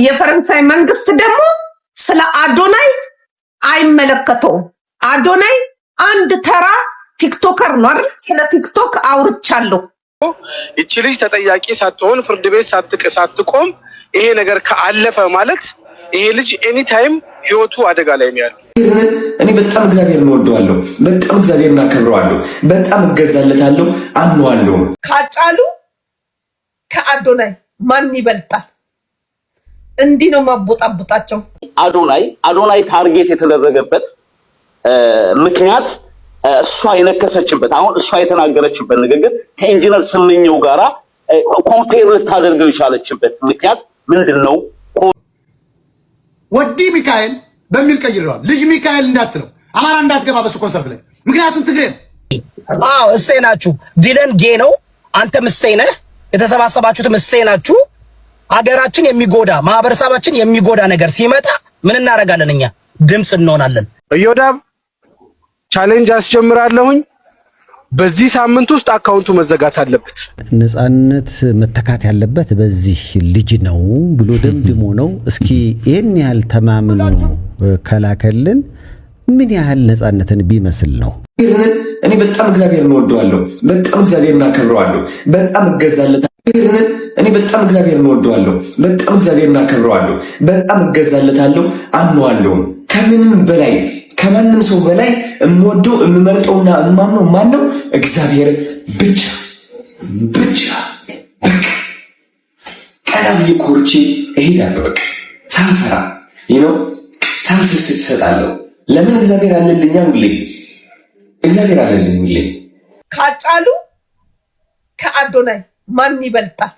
የፈረንሳይ መንግስት ደግሞ ስለ አዶናይ አይመለከተውም። አዶናይ አንድ ተራ ቲክቶከር ነው አይደል? ስለ ቲክቶክ አውርቻለሁ። እቺ ልጅ ተጠያቂ ሳትሆን ፍርድ ቤት ሳትቆም ይሄ ነገር ካለፈ ማለት ይሄ ልጅ ኤኒ ታይም ህይወቱ አደጋ ላይ ነው ያለው። እኔ በጣም እግዚአብሔርን እወደዋለሁ፣ በጣም እግዚአብሔርን አከብረዋለሁ፣ በጣም እገዛለታለሁ፣ አምነዋለሁ። ካጫሉ ከአዶናይ ማን ይበልጣል? እንዲህ ነው ማቦጣቦጣቸው። አዶናይ ታርጌት የተደረገበት ምክንያት እሷ የነከሰችበት አሁን እሷ የተናገረችበት ንግግር ከኢንጂነር ስመኘው ጋራ ኮምፔር ልታደርገው የቻለችበት ምክንያት ምንድነው? ወዲ ሚካኤል በሚል ቀይረዋል። ልጅ ሚካኤል እንዳትለው አማራ እንዳትገባ በሱ ኮንሰርት ላይ ምክንያቱም ትግሬ እሰይ ናችሁ። ዲለን ጌ ነው፣ አንተም እሰይ ነህ። የተሰባሰባችሁትም እሰይ ናችሁ። ሀገራችን የሚጎዳ ማህበረሰባችን የሚጎዳ ነገር ሲመጣ ምን እናደርጋለን? እኛ ድምጽ እንሆናለን። እዮዳብ ቻሌንጅ አስጀምራለሁኝ። በዚህ ሳምንት ውስጥ አካውንቱ መዘጋት አለበት። ነፃነት መተካት ያለበት በዚህ ልጅ ነው ብሎ ደምድሞ ነው። እስኪ ይሄን ያህል ተማምኖ ከላከልን ምን ያህል ነፃነትን ቢመስል ነው? እኔ በጣም እግዚአብሔርን እወደዋለሁ፣ በጣም እግዚአብሔርን አከብረዋለሁ፣ በጣም እገዛለታለሁ። እኔ በጣም እግዚአብሔርን እወደዋለሁ፣ በጣም እግዚአብሔርን አከብረዋለሁ፣ በጣም እገዛለታለሁ፣ አምነዋለሁ። ከምንም በላይ ከማንም ሰው በላይ እምወደው እምመርጠውና እማምነው ማነው? እግዚአብሔር ብቻ። በቃ ቀና ብዬ ኮርቼ እሄዳለሁ። በቃ ሳልፈራ ሳልስስት እሰጣለሁ። ለምን? እግዚአብሔር አለልኛ ሁሌ፣ እግዚአብሔር አለልኝ ሁሌ። ካጫሉ ከአዶናይ ማን ይበልጣል?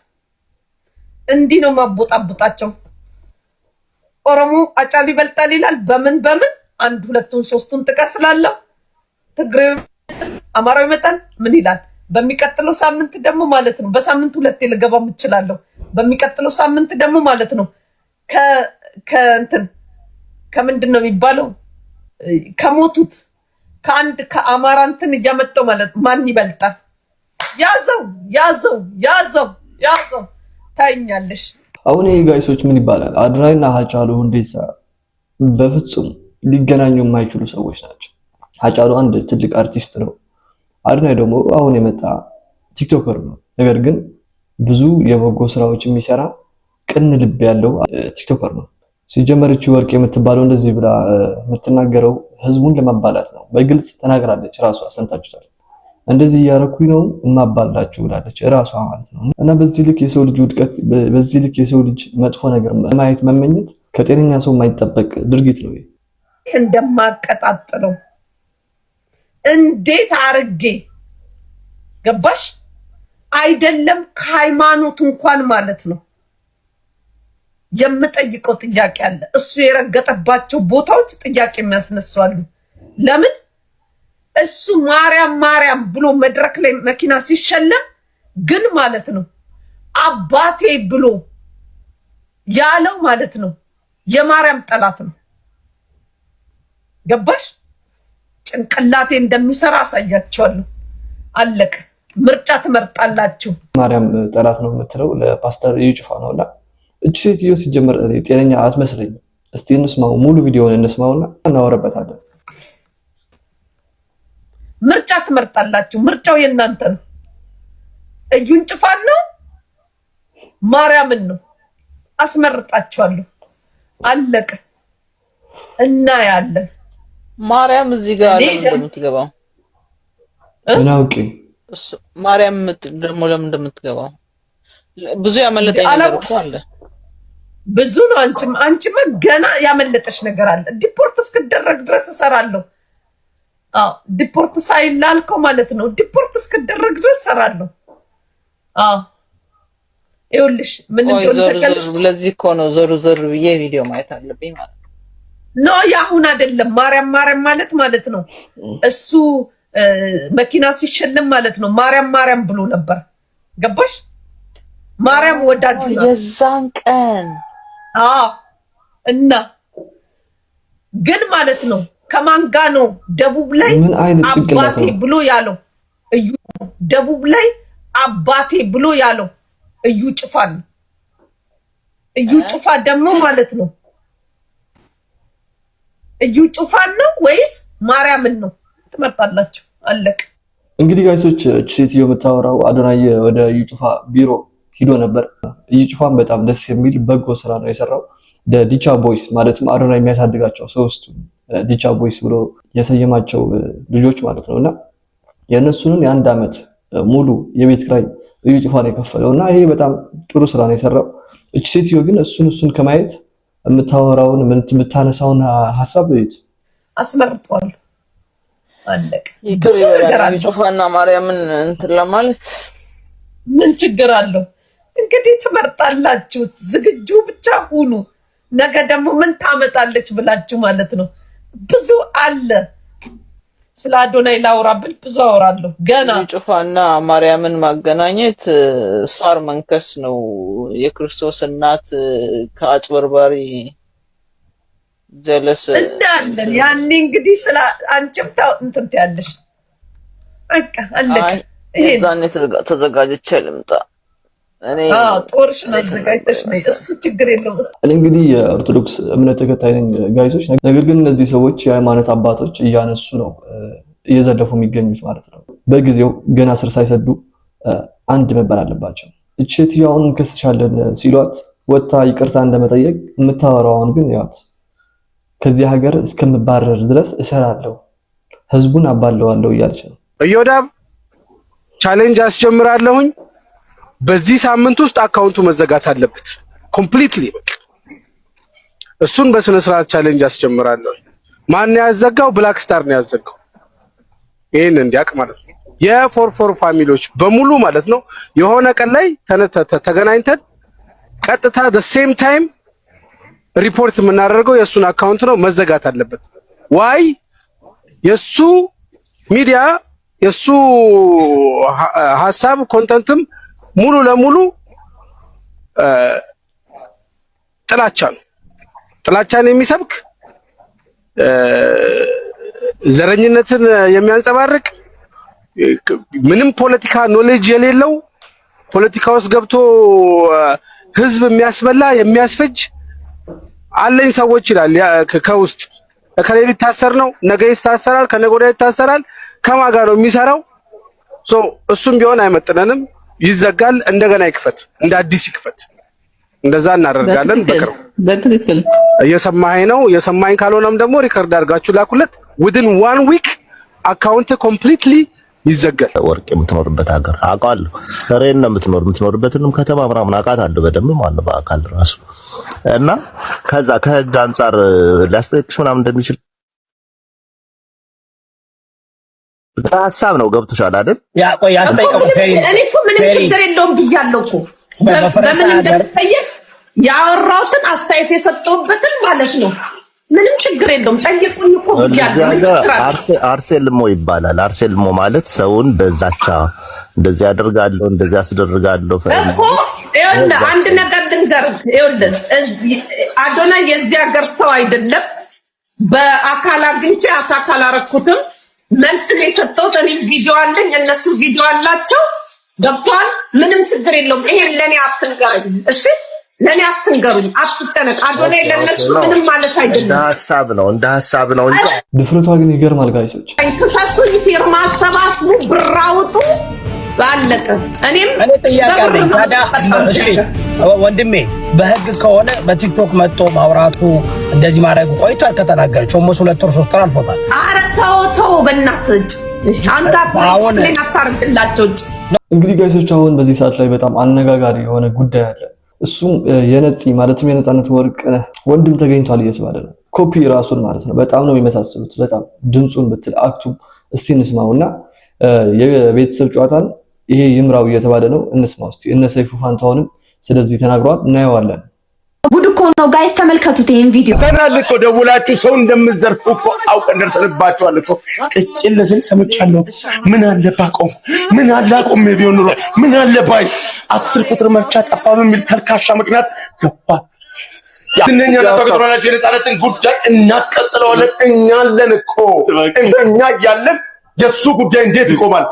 እንዲህ ነው ማቦጣቦጣቸው። ኦሮሞ አጫሉ ይበልጣል ይላል። በምን አንድ ሁለቱን ሶስቱን ጥቀስላለሁ። ትግሬው አማራው ይመጣል ምን ይላል? በሚቀጥለው ሳምንት ደግሞ ማለት ነው በሳምንት ሁለቴ ልገባም እችላለሁ። በሚቀጥለው ሳምንት ደግሞ ማለት ነው ከምንድን ነው የሚባለው ከሞቱት ከአንድ ከአማራ እንትን እያመጣው ማለት ማን ይበልጣል? ያዘው ታይኛለሽ። አሁን ይሄ ጋይሶች ምን ይባላል? አዶናይና ሃጫሉ ሁንዴሳ በፍጹም ሊገናኙ የማይችሉ ሰዎች ናቸው። ሃጫሉ አንድ ትልቅ አርቲስት ነው። አዶናይ ደግሞ አሁን የመጣ ቲክቶከር ነው። ነገር ግን ብዙ የበጎ ስራዎች የሚሰራ ቅን ልብ ያለው ቲክቶከር ነው። ሲጀመርች ወርቅ የምትባለው እንደዚህ ብላ የምትናገረው ህዝቡን ለማባላት ነው። በግልጽ ተናግራለች። ራሷ ሰምታችኋል። እንደዚህ እያረኩኝ ነው እማባላችሁ ብላለች ራሷ ማለት ነው። እና በዚህ ልክ የሰው ልጅ ውድቀት፣ በዚህ ልክ የሰው ልጅ መጥፎ ነገር ማየት መመኘት ከጤነኛ ሰው የማይጠበቅ ድርጊት ነው። እንደማቀጣጥለው እንዴት አርጌ ገባሽ? አይደለም ከሃይማኖት እንኳን ማለት ነው የምጠይቀው ጥያቄ አለ። እሱ የረገጠባቸው ቦታዎች ጥያቄ የሚያስነሳሉ። ለምን እሱ ማርያም ብሎ መድረክ ላይ መኪና ሲሸለም ግን ማለት ነው አባቴ ብሎ ያለው ማለት ነው የማርያም ጠላት ነው። ገባሽ? ጭንቅላቴ እንደሚሰራ አሳያቸዋለሁ። አለቀ። ምርጫ ትመርጣላችሁ። ማርያም ጠላት ነው የምትለው ለፓስተር ይጩፋ ነውና እቺ ሴትዮ ሲጀመር ጤነኛ አትመስለኝም። እስቲ እንስማው፣ ሙሉ ቪዲዮውን እንስማውና እናወራበታለን። ምርጫ ትመርጣላችሁ። ምርጫው የእናንተ ነው። እዩን ጭፋን ነው ማርያምን ነው አስመርጣችኋለሁ። አለቀ። እና ያለን ማርያም እዚህ ጋር ለምን እንደምትገባው እናውቂ። ማርያም ደግሞ ለምን እንደምትገባው ብዙ ያመለጠኝ ነገር እኮ አለ። ብዙ ነው። አንቺማ ገና ያመለጠሽ ነገር አለ። ዲፖርት እስክደረግ ድረስ እሰራለሁ። ዲፖርት ሳይላልከው ማለት ነው። ዲፖርት እስክደረግ ድረስ እሰራለሁ። ይኸውልሽ ምን እንደሆነ ለዚህ እኮ ነው ዞር ብዬ ቪዲዮ ማየት አለብኝ ማለት ነው። ኖ ያሁን አይደለም። ማርያም ማለት ነው። እሱ መኪና ሲሸለም ማለት ነው ማርያም ብሎ ነበር። ገባሽ? ማርያም ወዳጁ ነው የዛን ቀን። እና ግን ማለት ነው ከማን ጋር ነው ደቡብ ላይ አባቴ ብሎ ያለው? እዩ ደቡብ ላይ አባቴ ብሎ ያለው እዩ ጭፋን። እዩ ጩፋ ደግሞ ማለት ነው እዩ ጩፋን ነው ወይስ ማርያምን ነው ትመርጣላችሁ? አለቅ እንግዲህ ጋይሶች እቺ ሴትዮ የምታወራው አዶናይ ወደ እዩ ጩፋ ቢሮ ሂዶ ነበር። እዩ ጩፋን በጣም ደስ የሚል በጎ ስራ ነው የሰራው። ዲቻ ቦይስ ማለትም አዶናይ የሚያሳድጋቸው ሶስቱ ዲቻ ቦይስ ብሎ የሰየማቸው ልጆች ማለት ነውና የነሱን የአንድ አመት ሙሉ የቤት ኪራይ እዩ ጩፋን የከፈለውና ይሄ በጣም ጥሩ ስራ ነው የሰራው። እቺ ሴትዮ ግን እሱን ከማየት የምታወራውን የምታነሳውን ሐሳብ እዩት። አስመርጧል። አለቅ እዩ ጩፋና ማርያምን እንትን ለማለት ምን ችግር አለው? እንግዲህ ትመርጣላችሁ። ዝግጁ ብቻ ሁኑ። ነገ ደግሞ ምን ታመጣለች ብላችሁ ማለት ነው። ብዙ አለ። ስለ አዶናይ ላውራብል ብዙ አወራለሁ ገና። እዩ ጩፋና ማርያምን ማገናኘት ሳር መንከስ ነው። የክርስቶስ እናት ከአጭበርባሪ ጀለስ እንዳለን ያኔ እንግዲህ ስለ አንቺም ታው እንትን ያለሽ በቃ አለቀ። ይሄ ዛኔ ተዘጋጅቼ ልምጣ። እኔ ጦርሽን አዘጋጅተሽ ነይ። እሱ ችግር የለውም። እኔ እንግዲህ የኦርቶዶክስ እምነት ተከታይ ነኝ ጋይሶች። ነገር ግን እነዚህ ሰዎች የሃይማኖት አባቶች እያነሱ ነው እየዘለፉ የሚገኙት ማለት ነው። በጊዜው ገና ስር ሳይሰዱ አንድ መባል አለባቸው። እቺ ሴትዮ አሁን ከስቻለን ሲሏት ወጣ ይቅርታ እንደመጠየቅ የምታወራውን ግን ያት ከዚህ ሀገር እስከምባረር ድረስ እሰራለሁ ህዝቡን አባለዋለሁ እያለች ነው። እዮዳብ ቻሌንጅ አስጀምራለሁኝ። በዚህ ሳምንት ውስጥ አካውንቱ መዘጋት አለበት ኮምፕሊትሊ። እሱን በስነ ስርዓት ቻሌንጅ አስጀምራለሁ። ማን ያዘጋው? ብላክ ስታር ነው ያዘጋው። ይሄን እንዲያውቅ ማለት ነው። የፎርፎር ፋሚሊዎች በሙሉ ማለት ነው የሆነ ቀን ላይ ተገናኝተን ቀጥታ the same time ሪፖርት የምናደርገው የሱን አካውንት ነው። መዘጋት አለበት። ዋይ የሱ ሚዲያ የሱ ሐሳብ ኮንተንትም ሙሉ ለሙሉ ጥላቻ ነው። ጥላቻን የሚሰብክ ዘረኝነትን የሚያንጸባርቅ ምንም ፖለቲካ ኖሌጅ የሌለው ፖለቲካ ውስጥ ገብቶ ህዝብ የሚያስበላ የሚያስፈጅ አለኝ ሰዎች ይላል ከውስጥ ከሌሊ ታሰር ነው ነገ ይታሰራል ከነገ ወዲያ ይታሰራል። ከማጋ ነው የሚሰራው። እሱም ቢሆን አይመጥነንም። ይዘጋል፣ እንደገና ይክፈት፣ እንደ አዲስ ይክፈት። እንደዛ እናደርጋለን። በትክክል እየሰማኸኝ ነው? የሰማኸኝ ካልሆነም ደግሞ ሪከርድ አድርጋችሁ ላኩለት። within 1 week አካውንት ኮምፕሊትሊ ይዘጋል። ወርቅ የምትኖርበት ሀገር አውቃለሁ። ሬን ነው የምትኖርበትንም ከተማ ምናምን አውቃታለሁ በደንብ ማለት ነው በአካል ራሱ እና ከዛ ከህግ አንፃር ሊያስጠይቅሽ ምናምን እንደሚችል ሀሳብ ነው። ገብቶሻል አይደል? ያ ቆይ ያስጠይቀው። እኔ እኮ ምንም ችግር የለውም ብያለሁ እኮ በምን እንደምጠየቅ ያወራሁትን አስተያየት የሰጠሁበትን ማለት ነው። ምንም ችግር የለውም። ጠይቁኝ እኮ ብያለሁ። አርሴልሞ ይባላል። አርሴልሞ ማለት ሰውን በዛቻ እንደዚህ ያደርጋለሁ እንደዚህ ያስደርጋለሁ እኮ። ይኸውልህ አንድ ነገር ልንገርህ። ይኸውልህ አዶናይ የዚህ ሀገር ሰው አይደለም። በአካል አግኝቼ አካል አረኩትም መልስ ነው የሰጠሁት። እኔ ቪዲዮ አለኝ፣ እነሱ ቪዲዮ አላቸው። ገብቷል። ምንም ችግር የለውም። ይሄን ለኔ አትንገሩኝ እሺ? ለኔ አትንገሩኝ፣ አትጨነቅ። አዶናይ ለነሱ ምንም ማለት አይደለም። እንደ ሐሳብ ነው እንጂ ድፍረቷ ግን ይገርማል ጋይሶች። ክሰሱኝ፣ ፊርማ አሰባስቡ፣ ብር አውጡ፣ ባለቀ። እኔ ጥያቄ አለኝ ታዲያ። እሺ ወንድሜ በህግ ከሆነ በቲክቶክ መጥቶ ማውራቱ እንደዚህ ማድረጉ ቆይቷል ከተናገረች ኦልሞስት 2 ወር 3 ወር አልፎታል። ኧረ ተው በእናትህ አንተ አትስለኝ አታርቅላቸው። እንግዲህ ጋይሶች አሁን በዚህ ሰዓት ላይ በጣም አነጋጋሪ የሆነ ጉዳይ አለ። እሱም የነፂ ማለትም የነፃነት ወርቅነህ ወንድም ተገኝቷል እየተባለ ነው። ኮፒ ራሱን ማለት ነው። በጣም ነው የሚመሳሰሉት። በጣም ድምጹን ብትል አክቱም እስቲ እንስማውና የቤተሰብ ጨዋታን ይሄ ይምራው እየተባለ ነው። እንስማው እስቲ። እነ ሰይፉ ፋንታውንም ስለዚህ ተናግሯል። እናየዋለን። ጉድ እኮ ነው ጋይስ፣ ተመልከቱት ይሄን ቪዲዮ። ተናል እኮ ደውላችሁ ሰው እንደምትዘርፉ እኮ አውቀን ደርሰንባችኋል እኮ። ቅጭል ስል ሰምቻለሁ። ምን አለ ባቆም፣ ምን አለ አቆም ቢሆን ኑሮ፣ ምን አለ ባይ 10 ቁጥር መርቻ ጠፋ በሚል ተልካሻ ምክንያት ገባ። ያንኛ ለተቆጥራናችሁ የነፃነትን ጉዳይ እናስቀጥለዋለን። እኛ አለን እኮ። እኛ ያለን የሱ ጉዳይ እንዴት ይቆማል?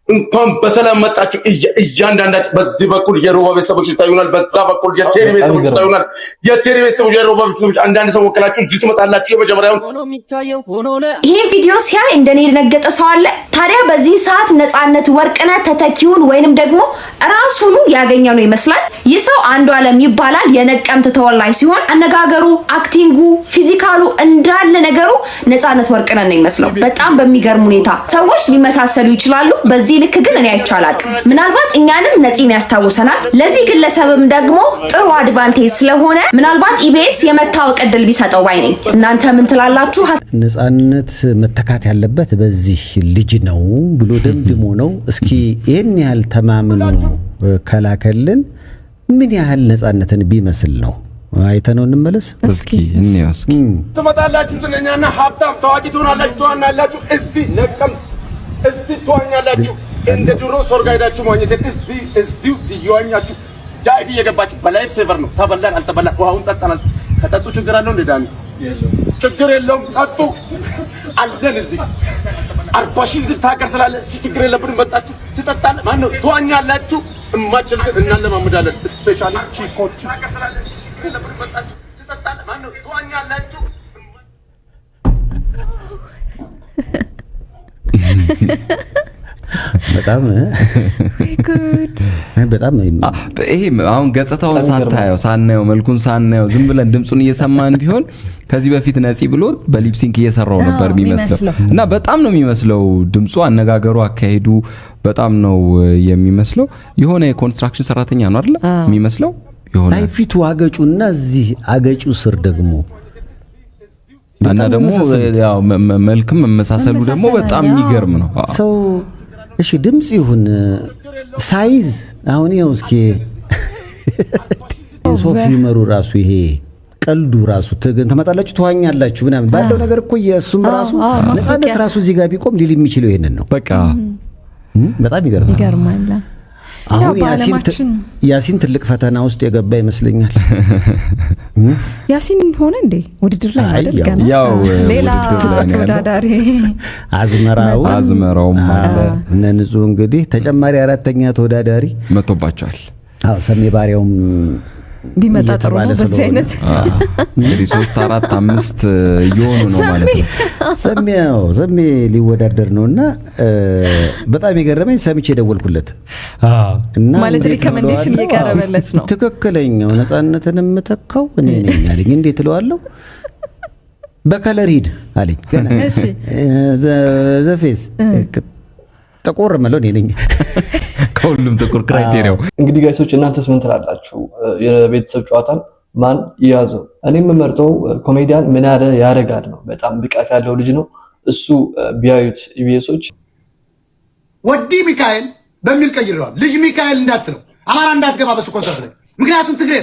እንኳን በሰላም መጣችሁ። እያንዳንዳችሁ በዚህ በኩል የሮባ ቤተሰቦች ይታዩናል፣ በዛ በኩል የቴሪ ቤተሰቦች ይታዩናል። የቴሪ ቤተሰቦች የሮባ ቤተሰቦች አንዳንድ ሰው ወከላችሁ እዚህ ትመጣላችሁ። የመጀመሪያውን ይሄን ቪዲዮ ሲያይ እንደኔ የደነገጠ ሰው አለ? ታዲያ በዚህ ሰዓት ነፃነት ወርቅነህ ተተኪውን ወይንም ደግሞ ራሱኑ ያገኘ ነው ይመስላል። ይህ ሰው አንዱዓለም ይባላል። የነቀምት ተወላጅ ሲሆን አነጋገሩ፣ አክቲንጉ፣ ፊዚካሉ እንዳለ ነገሩ ነፃነት ወርቅነህ ነው ይመስለው። በጣም በሚገርም ሁኔታ ሰዎች ሊመሳሰሉ ይችላሉ። በዚህ ልክ ግን እኔ አይቻላቅ። ምናልባት እኛንም ነፂን ያስታውሰናል። ለዚህ ግለሰብም ደግሞ ጥሩ አድቫንቴጅ ስለሆነ ምናልባት ኢቢኤስ የመታወቅ እድል ቢሰጠው ባይ ነኝ። እናንተ ምን ትላላችሁ? ነፃነት መተካት ያለበት በዚህ ልጅ ነው ብሎ ደምድሞ ነው። እስኪ ይሄን ያህል ተማምኖ ከላከልን ምን ያህል ነፃነትን ቢመስል ነው? አይተነው እንመለስ እስኪ እንየው። እስኪ ትመጣላችሁ ስለኛና ሀብታም ታዋቂ ትሆናላችሁ፣ ትዋናላችሁ። እዚህ ነቀምት እዚህ ትዋኛላችሁ። እንደ ድሮ ሶርጋ ሄዳችሁ ማግኘት እዚሁ እየዋኛችሁ ዳይቭ እየገባችሁ በላይፍ ሴቨር ነው። ተበላን አልተበላን ውሃውን ጠጣናል። ከጠጡ ችግር አለው እንደ ዳኒ ችግር የለውም። ጠጡ አለን እዚህ 40 ሺህ ልጅ ታቀር ስላለ ችግር የለብንም። መጣችሁ ትጠጣለ ማን ነው ትዋኛላችሁ። እማችልት እናለማምዳለን። ስፔሻሊ ቺኮች ትጠጣለ ማን ነው ትዋኛላችሁ። በጣም በጣም ይሄ አሁን ገጽታውን ሳናየው መልኩን ሳናየው ዝም ብለን ድምጹን እየሰማን ቢሆን ከዚህ በፊት ነፂ ብሎ በሊፕሲንክ እየሰራው ነበር የሚመስለው እና በጣም ነው የሚመስለው ድምጹ፣ አነጋገሩ፣ አካሄዱ በጣም ነው የሚመስለው። የሆነ የኮንስትራክሽን ሰራተኛ ነው አይደል የሚመስለው። የሆነ ፊቱ አገጩና እዚህ አገጩ ስር ደግሞ እና ደግሞ ያው መልክም መመሳሰሉ ደግሞ በጣም የሚገርም ነው። ሰው እሺ ድምጽ ይሁን ሳይዝ አሁን ይኸው እስኪ ሶፊ መሩ ራሱ ይሄ ቀልዱ ራሱ ተመጣጣላችሁ ተዋኛላችሁ ምናምን ባለው ነገር እኮ የሱም ራሱ ነፃነት ራሱ እዚህ ጋር ቢቆም ሊል የሚችለው ይሄንን ነው። በቃ በጣም ይገርማል። አሁን ያሲን ትልቅ ፈተና ውስጥ የገባ ይመስለኛል። ያሲን ሆነ እንዴ ውድድር ላይ አደረገና ያው ሌላ ተወዳዳሪ አዝመራው አለ ነንጹ እንግዲህ ተጨማሪ አራተኛ ተወዳዳሪ መጥቶባቸዋል። አዎ ሰሜ ባሪያውም ቢመጣ ጥሩ ነው። በዚህ አይነት እንግዲህ 3 4 5 እየሆኑ ነው ማለት ነው። ሰሜ ሊወዳደር ነውና በጣም የገረመኝ ሰምቼ ደወልኩለት እና ማለት ሪኮመንዴሽን እየቀረበለት ነው። ትክክለኛው ነፃነትን የምተካው እኔ ነኝ አለኝ። እንዴት እለዋለሁ? በከለር ሂድ አለኝ። ገና እሺ ዘፌስ ጥቁር መለው እኔ ነኝ ከሁሉም ጥቁር ክራይቴሪያው። እንግዲህ ጋይሶች እናንተስ ምን ትላላችሁ? የቤተሰብ ጨዋታን ማን ይያዘው? እኔ የምመርጠው ኮሜዲያን ምን ያለ ያረጋል ነው። በጣም ብቃት ያለው ልጅ ነው እሱ። ቢያዩት ኢቢኤሶች ወዲ ሚካኤል በሚል ቀይረዋል። ልጅ ሚካኤል እንዳትለው፣ አማራ እንዳትገባ በሱ ኮንሰርት ላይ። ምክንያቱም ትግሬ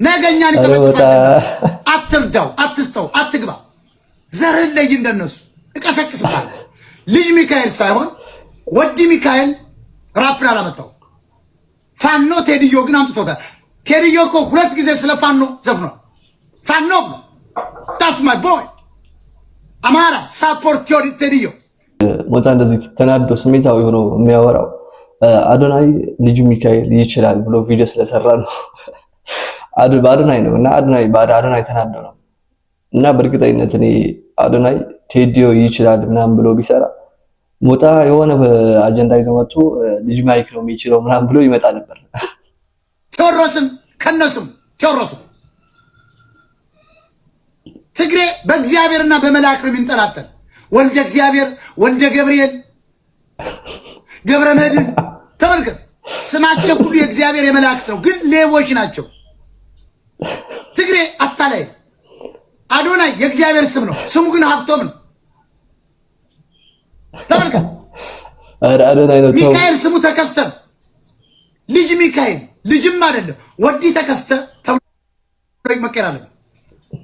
ነገኛን ይጨበጭባል። አትርዳው፣ አትስተው፣ አትግባ፣ ዘርህን ለይ እንደነሱ እቀሰቅስባል። ልጅ ሚካኤል ሳይሆን ወዲ ሚካኤል ራፕን አላመጣው። ፋኖ ቴዲዮ ግን አምጥቶታል። ቴዲዮ እኮ 2 ጊዜ ስለ ፋኖ ዘፍኗል። ፋኖ ታስ ማይ ቦይ አማራ ሳፖርት ቴዲዮ። ሞታ እንደዚህ ተናዶ ስሜታዊ ሆኖ የሚያወራው አዶናይ ልጅ ሚካኤል ይችላል ብሎ ቪዲዮ ስለሰራ ነው። በአዶናይ ነው እና አዶናይ ተናዶ ነው እና በእርግጠኝነት እኔ አዶናይ ቴዲዮ ይችላል ምናምን ብሎ ቢሰራ ሞታ የሆነ አጀንዳ ይዞ መጥቶ ልጅ ማይክ ነው የሚችለው ምናምን ብሎ ይመጣ ነበር። ቴዎድሮስም ከነሱም ቴዎድሮስም ትግሬ በእግዚአብሔርና በመላእክት ነው የሚንጠላጠል። ወልደ እግዚአብሔር፣ ወልደ ገብርኤል፣ ገብረ መድኅን ተመልከት። ስማቸው ሁሉ የእግዚአብሔር የመላእክት ነው፣ ግን ሌቦች ናቸው። ትግሬ አታላይ። አዶናይ የእግዚአብሔር ስም ነው፣ ስሙ ግን ሀብቶም ነው። ተመልከት። አዶናይ ነው። ሚካኤል ስሙ ተከስተ። ልጅ ሚካኤል ልጅም አይደለም ወዲ ተከስተ ተብሎ መቀየር አለበት።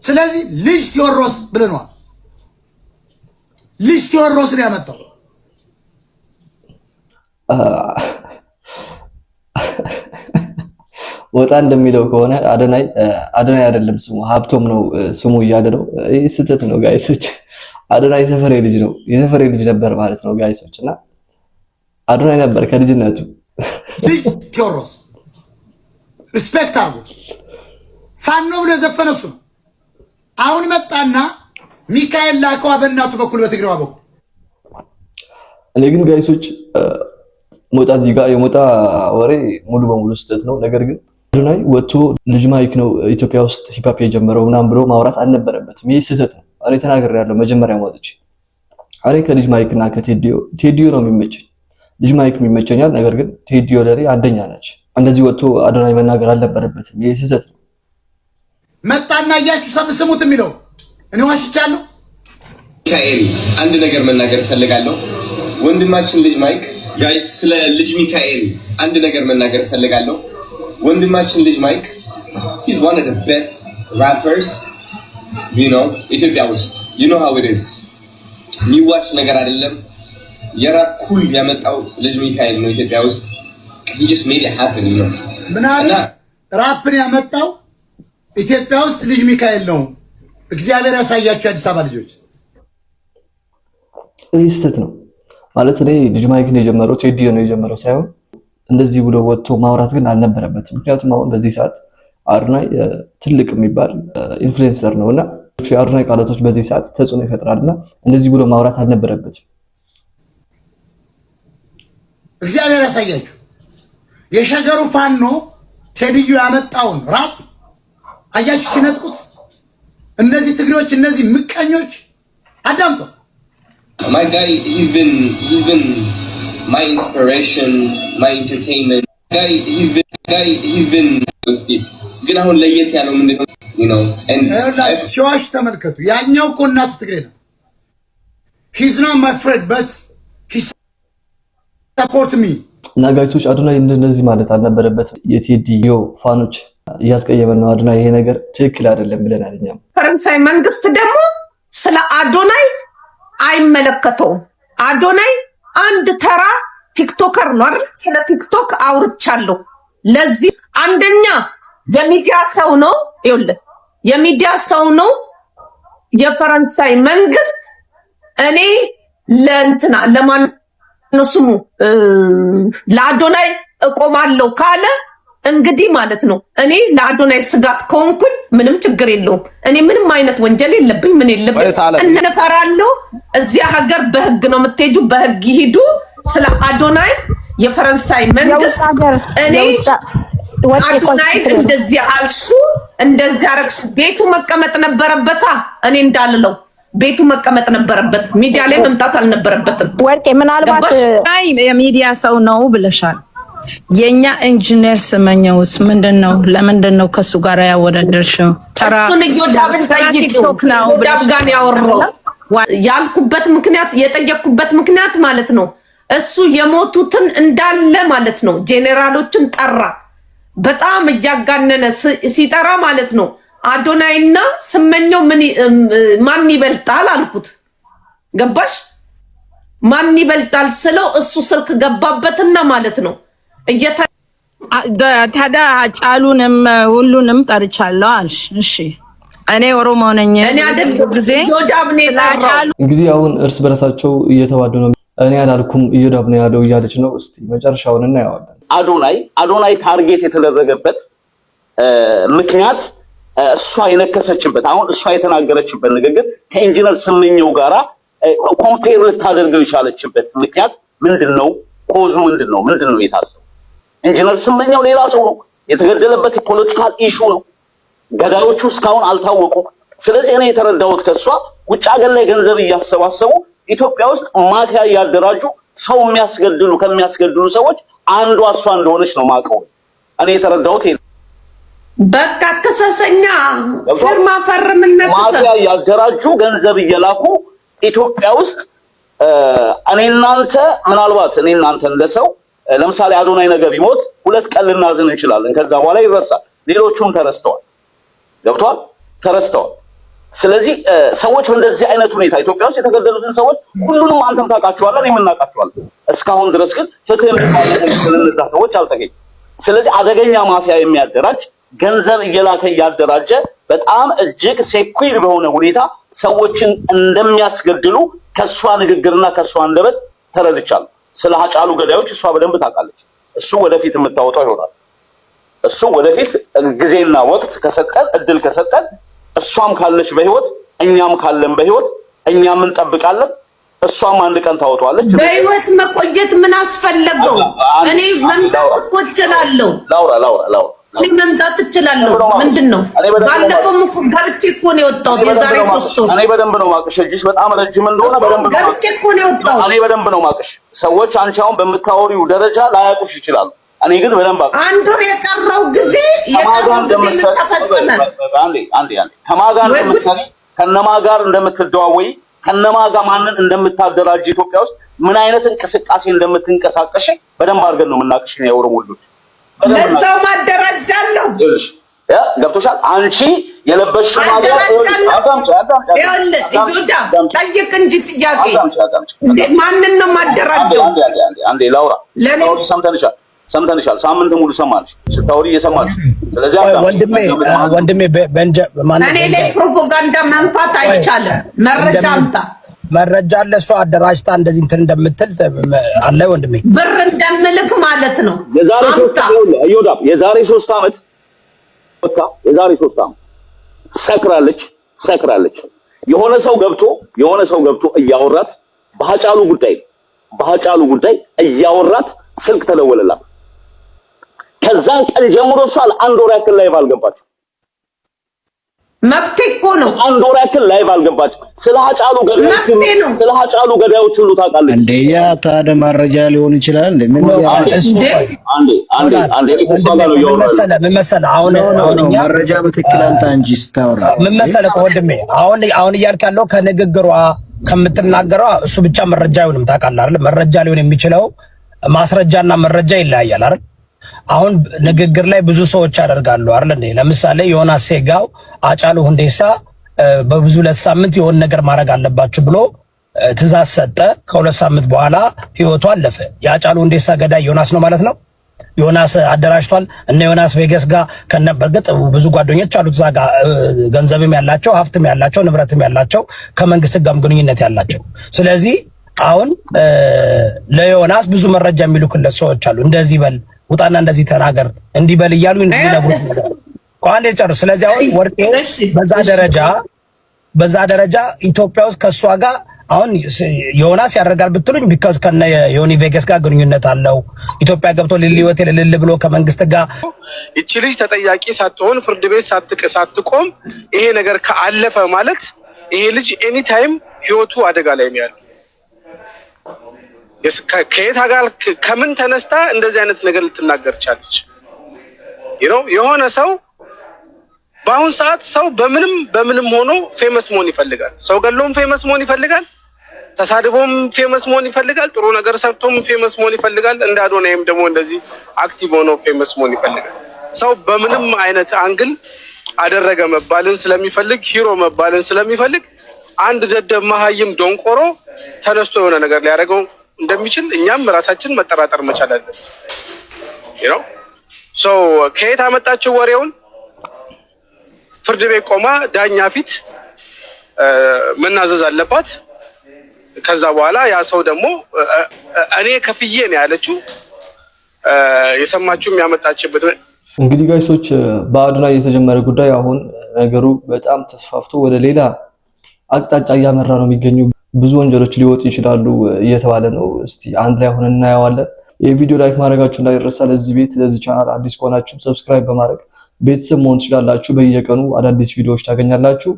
ስለዚህ ልጅ ቴዎድሮስ ብለናል። ልጅ ቴዎድሮስ ነው ያመጣው። ወጣ እንደሚለው ከሆነ አዶናይ አይደለም ስሙ ሀብቶም ነው ስሙ እያለ ነው። ይህ ስህተት ነው ጋይሶች። አዶናይ የሰፈሬ ልጅ ነው፣ የሰፈሬ ልጅ ነበር ማለት ነው ጋይሶች። እና አዶናይ ነበር ከልጅነቱ ልጅ ቴዎድሮስ ሪስፔክት አድርጉት። ፋኖ ብሎ ዘፈነ እሱ ነው። አሁን መጣና ሚካኤል ላከዋ በእናቱ በኩል በትግሬዋ በኩል። እኔ ግን ጋይሶች ሞጣ እዚህ ጋር የሞጣ ወሬ ሙሉ በሙሉ ስህተት ነው። ነገር ግን አዶናይ ወጥቶ ልጅ ማይክ ነው ኢትዮጵያ ውስጥ ሂፓፕ የጀመረው ምናምን ብሎ ማውራት አልነበረበትም። ይህ ስህተት ነው። እኔ ተናግሬያለሁ መጀመሪያ ወጥቼ። እኔ ከልጅ ማይክ እና ከቴዲዮ ነው የሚመቸኝ። ልጅ ማይክ የሚመቸኛል፣ ነገር ግን ቴዲዮ ለኔ አንደኛ ነች። እንደዚህ ወጥቶ አዶናይ መናገር አልነበረበትም። ይህ ስህተት ነው። መጣና እያችሁ ሰብስሙት የሚለው እኔ ዋሽቻለሁ። ሚካኤል አንድ ነገር መናገር ፈልጋለሁ። ወንድማችን ልጅ ማይክ ጋይስ፣ ስለ ልጅ ሚካኤል አንድ ነገር መናገር ፈልጋለሁ። ወንድማችን ልጅ ማይክ he's one of the best rappers ኢትዮጵያ ውስጥ you know how it is የሚዋሽ ነገር አይደለም። የራፕ ኩል ያመጣው ልጅ ሚካኤል ነው ኢትዮጵያ ውስጥ he just made it happen ምን አለ ራፕን ያመጣው ኢትዮጵያ ውስጥ ልጅ ሚካኤል ነው። እግዚአብሔር ያሳያችሁ አዲስ አበባ ልጆች። ይህ ስህተት ነው ማለት እኔ ልጅ ማይክ ነው የጀመረው ቴዲዮ ነው የጀመረው ሳይሆን እንደዚህ ብሎ ወጥቶ ማውራት ግን አልነበረበትም። ምክንያቱም አሁን በዚህ ሰዓት አዶናይ ትልቅ የሚባል ኢንፍሉዌንሰር ነውና የአዶናይ ቃላቶች በዚህ ሰዓት ተጽዕኖ ይፈጥራልና እንደዚህ ብሎ ማውራት አልነበረበትም። እግዚአብሔር ያሳያችሁ። የሸገሩ ፋኖ ቴዲዮ ያመጣውን ራፕ አያችሁ ሲነጥቁት እነዚህ ትግሬዎች እነዚህ ምቀኞች አዳምጡ። My guy he's been my inspiration, my entertainment guy he's been ግን አሁን ለየት ያለው ምንድነው and ሸዋሽ ተመልከቱ። ያኛው እኮ እናቱ ትግሬ ነው። he's not my friend but he support me እና ጋይሶች አዶናይ እንደዚህ ማለት አልነበረበትም። የቴዲዮ ፋኖች እያስቀየመን ነው። አዶናይ ይሄ ነገር ትክክል አይደለም ብለናል እኛም። ፈረንሳይ መንግስት ደግሞ ስለ አዶናይ አይመለከተውም። አዶናይ አንድ ተራ ቲክቶከር ነው አይደል? ስለ ቲክቶክ አውርቻለሁ። ለዚህ አንደኛ የሚዲያ ሰው ነው። ይኸውልህ የሚዲያ ሰው ነው። የፈረንሳይ መንግስት እኔ ለእንትና ለማን ነው ስሙ ለአዶናይ እቆማለሁ ካለ እንግዲህ ማለት ነው እኔ ለአዶናይ ስጋት ከሆንኩኝ ምንም ችግር የለውም። እኔ ምንም አይነት ወንጀል የለብኝ ምን የለብኝ እንፈራለሁ። እዚያ ሀገር በህግ ነው የምትሄጁ፣ በህግ ይሄዱ። ስለ አዶናይ የፈረንሳይ መንግስት እኔ አዶናይ እንደዚህ አልሹ እንደዚህ አረግሹ ቤቱ መቀመጥ ነበረበታ። እኔ እንዳልለው ቤቱ መቀመጥ ነበረበት። ሚዲያ ላይ መምጣት አልነበረበትም። ወርቄ ምናልባት አይ የሚዲያ ሰው ነው ብለሻል። የኛ ኢንጂነር ስመኘውስ ምንድነው? ለምንድነው ከሱ ጋር ያወዳደርሽው? ተራ እሱን ይወዳብን ጠይቂው ነው ዳብጋን ያወራው ያልኩበት ምክንያት የጠየቅኩበት ምክንያት ማለት ነው እሱ የሞቱትን እንዳለ ማለት ነው ጄኔራሎችን ጠራ። በጣም እያጋነነ ሲጠራ ማለት ነው አዶናይና ስመኘው ማን ይበልጣል አልኩት። ገባሽ? ማን ይበልጣል ስለው እሱ ስልክ ገባበትና ማለት ነው ታዲያ ጫሉንም ሁሉንም ጠርቻለሁ አልሽ። እሺ እኔ ኦሮሞ ነኝ እኔ አይደል ጊዜ ዮዳብ ነው የጠራው። እንግዲህ አሁን እርስ በራሳቸው እየተባዱ ነው። እኔ አላልኩም ዮዳብ ነው ያለው እያለች ነው። እስቲ መጨረሻውን እናየዋለን። አዶናይ ታርጌት የተደረገበት ምክንያት እሷ የነከሰችበት አሁን እሷ የተናገረችበት ንግግር ከኢንጂነር ስመኘው ጋራ ኮምፔር ልታደርገው የቻለችበት ምክንያት ምንድነው? ኮዙ ምንድነው የታሰበው? ኢንጂነር ስመኘው ሌላ ሰው ነው። የተገደለበት የፖለቲካል ኢሹ ነው። ገዳዮቹ እስካሁን አልታወቁም። ስለዚህ እኔ የተረዳሁት ከሷ ውጭ ሀገር ላይ ገንዘብ እያሰባሰቡ ኢትዮጵያ ውስጥ ማፊያ እያደራጁ ሰው ከሚያስገድሉ ሰዎች አንዷ እሷ እንደሆነች ነው ማቀው። እኔ የተረዳሁት ይሄ በቃ ከሰሰኛ ፊርማ ፈርምነት ማፊያ እያደራጁ ገንዘብ እየላኩ ኢትዮጵያ ውስጥ እኔ እናንተ እንደሰው ለምሳሌ አዶናይ ነገ ቢሞት 2 ቀን ልናዝን እንችላለን። ከዛ በኋላ ይረሳል። ሌሎቹም ተረስተዋል። ገብቷል? ተረስተዋል። ስለዚህ ሰዎች በእንደዚህ አይነት ሁኔታ ኢትዮጵያ ውስጥ የተገደሉትን ሰዎች ሁሉንም አንተም ታውቃቸዋለህ፣ እኔም እናውቃቸዋለን። እስካሁን ድረስ ግን ፍትህ ለነዛ ሰዎች አልተገኘም። ስለዚህ አደገኛ ማፊያ የሚያደራጅ ገንዘብ እየላከ እያደራጀ በጣም እጅግ ሴኩሪድ በሆነ ሁኔታ ሰዎችን እንደሚያስገድሉ ከሷ ንግግርና ከሷ አንደበት ተረድቻለሁ። ስለ ሃጫሉ ገዳዮች እሷ በደንብ ታውቃለች። እሱ ወደፊት የምታወጣው ይሆናል። እሱ ወደፊት ጊዜና ወቅት ከሰጠን እድል ከሰጠን እሷም ካለች በህይወት እኛም ካለን በህይወት እኛም እንጠብቃለን። እሷም አንድ ቀን ታወጣዋለች። በህይወት መቆየት ምን አስፈለገው? እኔ መምጣት እኮ እችላለሁ። ላውራ እኔ መምጣት እችላለሁ። ምንድነው? ባለፈው እኮ ገብቼ እኮ ነው የወጣሁት የዛሬ 3 ወር። እኔ በደንብ ነው ማቅሽ። እጅሽ በጣም ረጅም እንደሆነ በደንብ ነው ገብቼ እኮ ነው የወጣሁት። እኔ በደንብ ነው ማቅሽ። ሰዎች አንቺ አሁን በምታወሪው ደረጃ ላያውቁሽ ይችላሉ። እኔ ግን በደንብ አቅሽ። አንድ ወር የቀረው ጊዜ ምን ተፈጸመ? አንዴ ከማጋ እንደምትሰሪ ከነማ ጋር እንደምትደዋወይ ከነማ ጋር ማንን እንደምታደራጅ ኢትዮጵያ ውስጥ ምን አይነት እንቅስቃሴ እንደምትንቀሳቀሽ በደንብ አድርገን ነው የምናቅሽ። ነው የኦሮሞ ልጆች ለዛው ማደራጃለሁ። ገብቶሻል? አንቺ የለበሽው ጠይቅ እንጂ ጥያቄ ማንን ነው ማደራጀው? አንዴ ላውራ። ሰምተንሻል። ሳምንት ሙሉ ሰማንሽ፣ ስታወሪ እየሰማንሽ። ስለዚህ ወንድሜ እኔ ላይ ፕሮፓጋንዳ መንፋት አይቻልም። መረጃ አምጣ። መረጃ አለ። እሷ አደራጅታ እንደዚህ እንትን እንደምትል አለ ወንድሜ። ብር እንደምልክ ማለት ነው። የዛሬ 3 ዓመት ሰክራለች። የሆነ ሰው ገብቶ እያወራት በሃጫሉ ጉዳይ እያወራት ስልክ ተደወለላት። ከዛን ቀን ጀምሮ እሷ ለአንድ ወር ያክል ላይቭ አልገባችም። መብቴ እኮ ነው። አንድ ወር ያክል ላይቭ አልገባችም። ስለ ሃጫሉ ገዳዮች ሁሉ ታውቃለች። እንዴ ያ ታዲያ መረጃ ሊሆን ይችላል። እንዴ ምን ምን መሰለህ አሁን እኛ መረጃ በትክክል አንተ እንጂ ስታወራ ምን መሰለህ ወንድሜ፣ አሁን እያልክ ያለው ከንግግሯ ከምትናገረው እሱ ብቻ መረጃ አይሆንም። ታውቃለህ አይደል? መረጃ ሊሆን የሚችለው ማስረጃና መረጃ ይለያያል አይደል? አሁን ንግግር ላይ ብዙ ሰዎች ያደርጋሉ አይደል እንዴ? ለምሳሌ ዮናስ ሴጋው ሃጫሉ ሁንዴሳ በብዙ 2 ሳምንት የሆነ ነገር ማድረግ አለባችሁ ብሎ ትእዛዝ ሰጠ። ከ2 ሳምንት በኋላ ህይወቱ አለፈ። የሃጫሉ ሁንዴሳ ገዳይ ዮናስ ነው ማለት ነው። ዮናስ አደራጅቷል። እነ ዮናስ ቬጋስ ጋር በርግጥ ብዙ ጓደኞች አሉት እዛ ጋር ገንዘብም ያላቸው ሀብትም ያላቸው ንብረትም ያላቸው ከመንግስት ጋርም ግንኙነት ያላቸው። ስለዚህ አሁን ለዮናስ ብዙ መረጃ የሚልኩለት ሰዎች አሉ። እንደዚህ በል ውጣና እንደዚህ ተናገር እንዲህ በል እያሉ እንዲነግሩት ነገር ቋንዴ ጨርስ። ስለዚህ አሁን ወርቄ በዛ ደረጃ ኢትዮጵያ ውስጥ ከሷ ጋር አሁን ዮናስ ያደርጋል ብትሉኝ ቢካዝ ከነ ዮኒ ቬጋስ ጋር ግንኙነት አለው። ኢትዮጵያ ገብቶ ሊሊወት ልል ብሎ ከመንግስት ጋር እቺ ልጅ ተጠያቂ ሳትሆን ፍርድ ቤት ሳትቆም ይሄ ነገር ከአለፈ ማለት ይሄ ልጅ ኤኒ ታይም ህይወቱ አደጋ ላይ ነው ያለው። ከየት ጋር ከምን ተነስታ እንደዚህ አይነት ነገር ልትናገር ቻለች? የሆነ ሰው በአሁን ሰዓት ሰው በምንም ሆኖ ፌመስ መሆን ይፈልጋል። ሰው ገሎም ፌመስ መሆን ይፈልጋል። ተሳድቦም ፌመስ መሆን ይፈልጋል። ጥሩ ነገር ሰርቶም ፌመስ መሆን ይፈልጋል። እንዳዶናይም ደግሞ እንደዚህ አክቲቭ ሆኖ ፌመስ መሆን ይፈልጋል። ሰው በምንም አይነት አንግል አደረገ መባልን ስለሚፈልግ ሂሮ መባልን ስለሚፈልግ አንድ ደደብ መሀይም ዶንቆሮ ተነስቶ የሆነ ነገር ሊያደርገው እንደሚችል እኛም ራሳችን መጠራጠር መቻል አለብን። ከየት አመጣችው ወሬውን? ፍርድ ቤት ቆማ ዳኛ ፊት መናዘዝ አለባት። ከዛ በኋላ ያ ሰው ደግሞ እኔ ከፍዬ ነው ያለችው። የሰማችሁም ያመጣችበት እንግዲህ ጋይሶች በአዶናይ የተጀመረ ጉዳይ አሁን ነገሩ በጣም ተስፋፍቶ ወደ ሌላ አቅጣጫ እያመራ ነው የሚገኘው። ብዙ ወንጀሎች ሊወጡ ይችላሉ እየተባለ ነው። እስቲ አንድ ላይ ሆነን እናየዋለን። የቪዲዮ ላይክ ማድረጋችሁ እንዳይረሳ። ለዚህ ቻናል አዲስ ከሆናችሁ ሰብስክራይብ በማድረግ ቤተሰብ መሆን ትችላላችሁ። በየቀኑ አዳዲስ ቪዲዮዎች ታገኛላችሁ።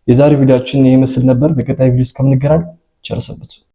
የዛሬ ቪዲዮአችን ይሄ መስል ነበር። በቀጣይ ቪዲዮ እስከምንገናኝ ቸር ሰንብቱ።